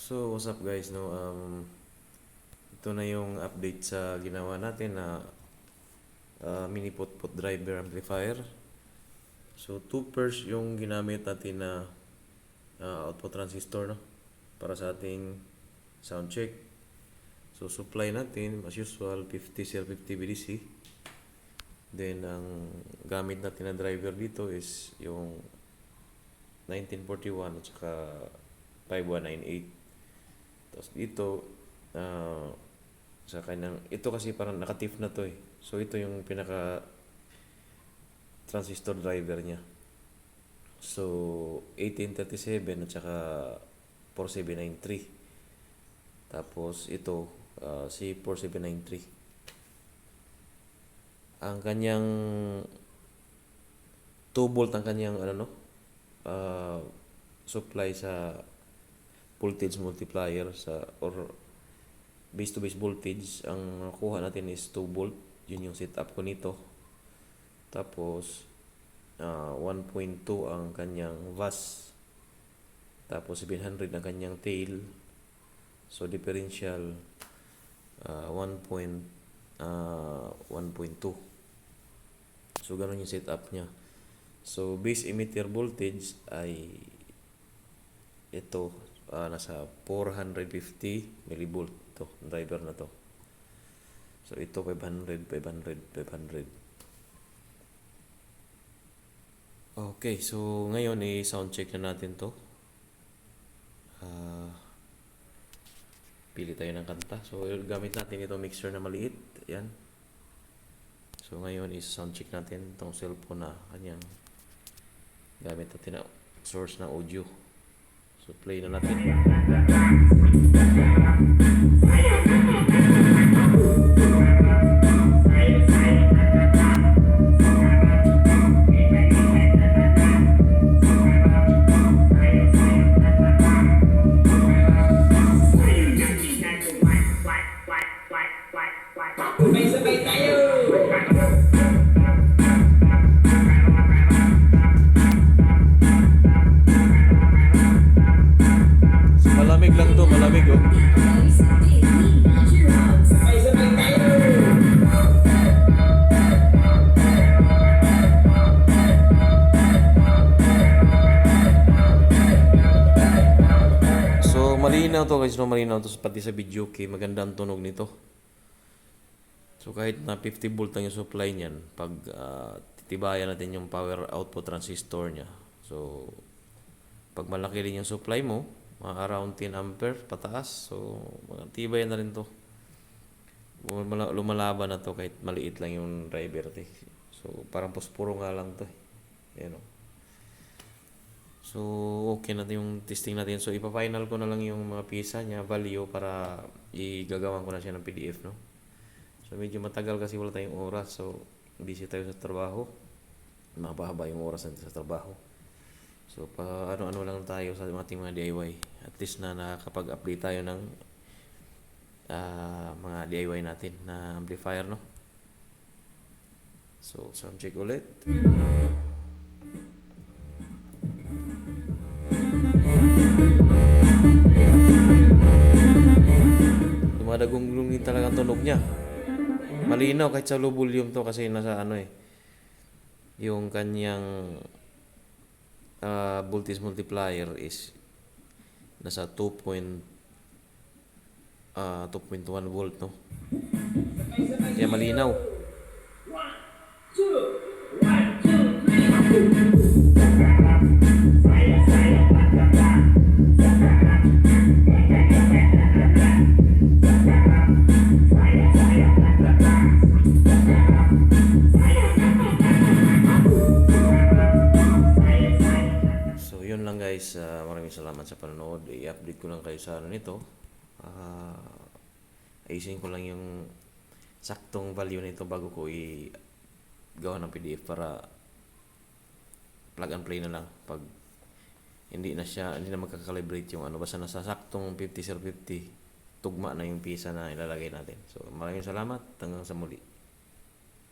So, what's up guys, no? Ito na yung update sa ginawa natin na mini put driver amplifier. So, 2 pairs yung ginamit natin na output transistor, no? Para sa ating sound check. So, supply natin, as usual, 50 BDC. Then, ang gamit natin na driver dito is yung 1941 at saka 5198. Tapos dito, sa kanyang, ito kasi parang nakatif na to eh. So ito yung pinaka transistor driver niya. So 1837 at saka 4793. Tapos ito, si 4793. Ang kanyang 2 volt ang kanyang supply sa voltage multiplier sa or base to base voltage. Ang nakuha natin is 2 volt. Yun yung setup ko nito. Tapos 1.2 ang kanyang VAS. Tapos 700 ang kanyang tail. So differential 1.2. So ganun yung setup niya. So base emitter voltage ay ito, nasa 450 millivolt to driver na to. So ito 500. Okay, so ngayon i-sound check na natin to. Pili tayo ng kanta. So gamit natin itong mixer na maliit. Yan. So ngayon i-sound check natin itong cellphone na kanyang gamit natin na source na audio. So play na natin. Sabay-sabay tayo! So malamig lang to, malamig oh. Sabay-sabay tayo! So malinaw to guys, no? Malinaw to pati sa video kay maganda ang tunog nito. So kahit na 50 volt lang yung supply niyan, pag titibayan natin yung power output transistor niya. So pag malaki rin yung supply mo, mga around 10 ampere pataas, so tibayan na rin to. Lumalaban na to kahit maliit lang yung driver to. So parang posporo nga lang to. Ayan o. So okay na yung testing natin. So ipa-final ko na lang yung mga pisa niya, value, para igagawan ko na siya ng PDF, no? So medyo matagal kasi wala tayong oras. So busy tayo sa trabaho. Mababa yung oras natin sa trabaho. So pa ano-ano lang tayo sa ating mga DIY. At least na nakakapag-update tayo ng mga DIY natin na amplifier, no? So sound check ulit. Dumadagong din talaga ang tunog niya. Malinaw kahit sa low volume to kasi nasa yung kanyang voltage multiplier is nasa 2.1 volt, no? Kaya malinaw. So yun lang guys, maraming salamat sa panonood. I-update ko lang kayo sa nito. Ayusin ko lang yung saktong value nito bago ko i-gawa ng PDF para plug and play na lang. Pag hindi na magka-calibrate yung basta nasa saktong 50/50, tugma na yung pisa na ilalagay natin. So maraming salamat, hanggang sa muli.